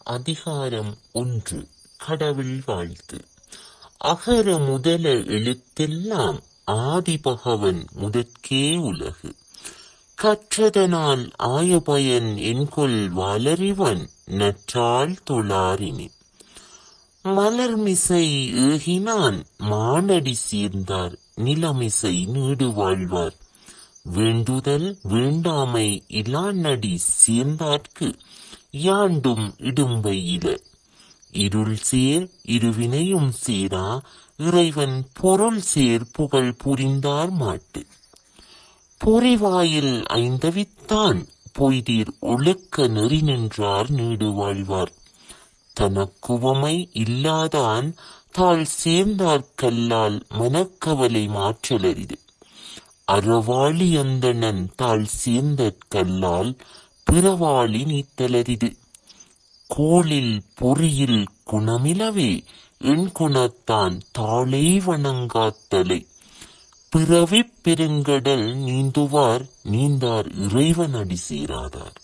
அதிகாரம் 1. கடவுள் வாழ்த்து. அகர முதல எழுத்தெல்லாம் ஆதிபகவன் முதற்கே உலகு. கற்றதனால் ஆயபயன் என்கொல் வாலறிவன் நற்றாள் தொழாரினி. மலர்மிசை ஏகினான் மானடி சீர்ந்தார் நிலமிசை நீடு வாழ்வார். வேண்டுதல் வேண்டாமை இலானடி சேர்ந்தார்க்கு யாண்டும் இடும்பை இல. இருள் சேர் இருவினையும் சேரா இறைவன் பொருள் சேர் புகழ் புரிந்தார் மாட்டு. பொறிவாயில் ஐந்தவித்தான் பொய்தீர் ஒழுக்க நெறி நின்றார் நீடு வாழ்வார். தனக்குவமை இல்லாதான் தாழ் சேர்ந்தார் கல்லால் மனக்கவலை மாற்றலரிது. அறவாளி அந்தணன் தாழ் சேர்ந்த கல்லால் பிறவாளி நீத்தலரிது. கோளில் பொறியில் குணமிலவே என் குணத்தான் தாளை வணங்காத்தலை. பிறவிப் பெருங்கடல் நீந்துவார் நீந்தார் இறைவன் அடி சேராதார்.